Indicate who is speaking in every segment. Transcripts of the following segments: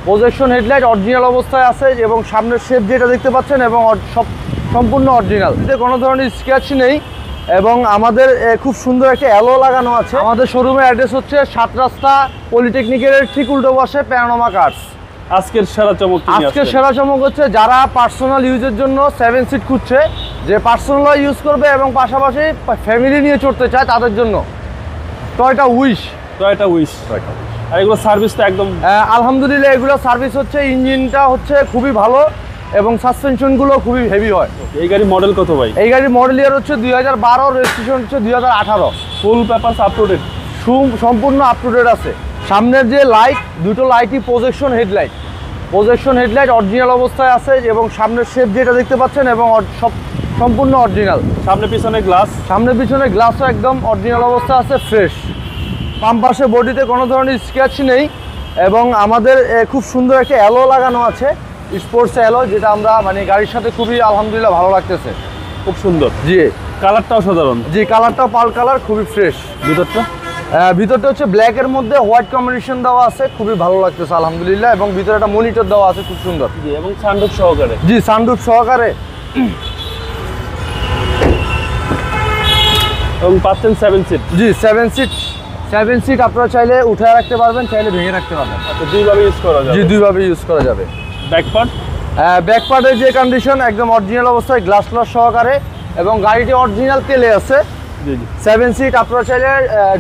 Speaker 1: Projection headlight original অবস্থায় আছে এবং সামনের শেপ যেটা দেখতে পাচ্ছেন এবং সব সম্পূর্ণ অরিজিনাল, এতে কোনো ধরনের স্ক্র্যাচ নেই এবং আমাদের খুব সুন্দর একটা অ্যালো লাগানো আছে। আমাদের শোরুমের অ্যাড্রেস হচ্ছে 7 রাস্তা পলিটেকনিকের ঠিক উল্টো পাশে প্যানোরামা কার্স।
Speaker 2: আজকের সেরা চমক হচ্ছে যারা পার্সোনাল ইউজের জন্য 7 সিট খুঁজছে, যে পার্সোনাল ইউজ করবে এবং পাশাপাশি ফ্যামিলি নিয়ে চড়তে চায় তাদের জন্য টয়োটা উইশ। আর এগুলো সার্ভিস তো একদম
Speaker 1: আলহামদুলিল্লাহ, এগুলো সার্ভিস হচ্ছে, ইঞ্জিনটা হচ্ছে খুবই ভালো এবং সাসপেনশনগুলো খুবই হেভি হয়।
Speaker 2: এই গাড়ির মডেল কত ভাই?
Speaker 1: এই গাড়ির মডেল ইয়ার হচ্ছে 2012, রেজিস্ট্রেশন হচ্ছে 2018।
Speaker 2: Full papers up to date,
Speaker 1: সম্পূর্ণ আপ টু ডেট আছে। সামনের যে লাইট, দুটো লাইটই প্রজেকশন হেডলাইট অরিজিনাল অবস্থায় আছে এবং সামনের শেপ যেটা দেখতে পাচ্ছেন এবং সব সম্পূর্ণ অরিজিনাল।
Speaker 2: সামনে পিছনে
Speaker 1: গ্লাসও একদম অরিজিনাল অবস্থায় আছে, ফ্রেশ। বাম পাশে বডিতে কোনো ধরনের স্ক্র্যাচ নেই এবং আমাদের খুব সুন্দর একটা অ্যালো লাগানো আছে, স্পোর্টস অ্যালো, যেটা আমরা মানে গাড়ির সাথে খুবই আলহামদুলিল্লাহ ভালো লাগতেছে,
Speaker 2: খুব সুন্দর।
Speaker 1: জি,
Speaker 2: কালারটাও সাধারণ।
Speaker 1: জি, কালারটাও পাল কালার, খুবই ফ্রেশ। ভিতরটা হচ্ছে ব্ল্যাকের মধ্যে হোয়াইট কম্বিনেশন দেওয়া আছে, খুবই ভালো লাগতেছে আলহামদুলিল্লাহ এবং ভিতরে একটা মনিটর দেওয়া আছে খুব সুন্দর।
Speaker 2: জি, এবং সানরুফ সহকারে।
Speaker 1: জি, সানরুফ সহকারে
Speaker 2: এবং পাচ্ছেন 7 সিট।
Speaker 1: জি, 7 সিট আপনারা চাইলে উঠে রাখতে পারবেন, চাইলে ভেঙে রাখতে পারবেন।
Speaker 2: আচ্ছা, দুইভাবে ইউজ করা যাবে।
Speaker 1: জি, দুইভাবে ইউজ করা যাবে। ব্যাক পার্টের যে কন্ডিশন একদম অরিজিনাল অবস্থায়, গ্লাস সহকারে এবং গাড়িটি অরিজিনাল তেলে আছে। 7 সিট আপনারা চাইলে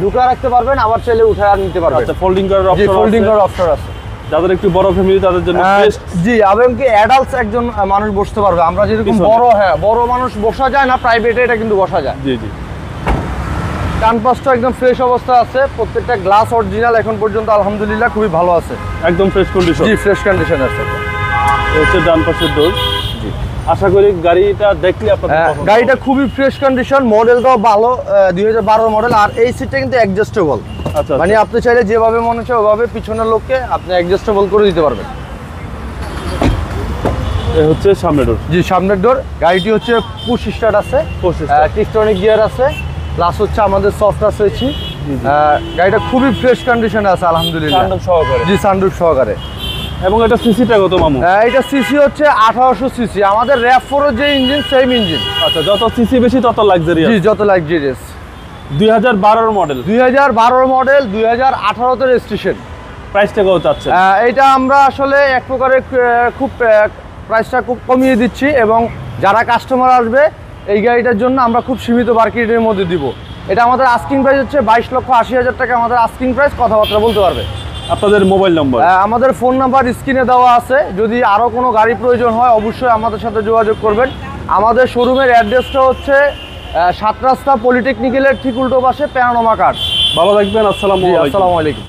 Speaker 1: ঢুকা রাখতে পারবেন, আবার চাইলে উঠে নিতে পারবেন।
Speaker 2: আচ্ছা, ফোল্ডিং করার
Speaker 1: অপশন আছে।
Speaker 2: যাদের একটু বড় ফ্যামিলি তাদের জন্য
Speaker 1: জি, এবং কি অ্যাডাল্টস একজন মানুষ বসতে পারবে। আমরা যেরকম বড় মানুষ বসা যায় না প্রাইভেটে, এটা কিন্তু বসা যায়।
Speaker 2: জি।
Speaker 1: ডান পাশটা একদম ফ্রেশ অবস্থা আছে, প্রত্যেকটা গ্লাস অরিজিনাল এখন পর্যন্ত আলহামদুলিল্লাহ খুবই ভালো আছে,
Speaker 2: একদম ফ্রেশ কন্ডিশন।
Speaker 1: জি, ফ্রেশ কন্ডিশন আছে।
Speaker 2: হচ্ছে ডান পাশের ডোর। জি, আশা করি গাড়িটা দেখলে আপনাদের
Speaker 1: গাড়িটা খুবই ফ্রেশ কন্ডিশন, মডেলটাও ভালো, 2012 মডেল। আর এই সিটটা কিন্তু অ্যাডজাস্টেবল, মানে আপনি চাইলে যেভাবে মনে হচ্ছে ওভাবে পিছনের লোককে আপনি অ্যাডজাস্টেবল করে দিতে পারবেন।
Speaker 2: এই হচ্ছে সামনের ডোর।
Speaker 1: জি, সামনের ডোর। গাড়িটি হচ্ছে পুশ স্টার্ট আছে, টিকটনিক গিয়ার আছে, প্লাস হচ্ছে আমাদের সফট আছে। গাড়িটা খুবই ফ্রেশ কন্ডিশনে আছে আলহামদুলিল্লাহ,
Speaker 2: সানরুফ সহকারে।
Speaker 1: জি, সানরুফ সহকারে।
Speaker 2: এবং এটা সিসিটা কত মামু?
Speaker 1: এটা সিসি হচ্ছে 1800 সিসি, আমাদের RAV4 এর যে ইঞ্জিন সেম ইঞ্জিন।
Speaker 2: আচ্ছা, যত সিসি বেশি তত লাক্সারিয়াস।
Speaker 1: জি, যত লাক্সারিয়াস।
Speaker 2: 2012 মডেল।
Speaker 1: 2012 মডেল, 2018 তে রেজিস্ট্রেশন।
Speaker 2: প্রাইসটা কত চাচ্ছেন?
Speaker 1: এটা আমরা আসলে এক প্রকারে খুব প্রাইসটা খুব কমিয়ে দিচ্ছি এবং যারা কাস্টমার আসবে এই গাড়িটার জন্য আমরা খুব সীমিত মার্কেটের মধ্যে দিব। এটা আমাদের আস্কিং প্রাইস হচ্ছে 22,80,000 টাকা আমাদের আস্কিং প্রাইস, কথাবার্তা বলতে পারবে।
Speaker 2: আপনাদের মোবাইল নম্বর?
Speaker 1: আমাদের ফোন নাম্বার স্ক্রিনে দেওয়া আছে, যদি আরও কোনো গাড়ি প্রয়োজন হয় অবশ্যই আমাদের সাথে যোগাযোগ করবেন। আমাদের শোরুমের অ্যাড্রেসটা হচ্ছে 7 রাস্তা পলিটেকনিকের ঠিক উল্টো পাশে প্যানোরামা কার্স।
Speaker 2: ভালো থাকবেন। আসসালামু আলাইকুম।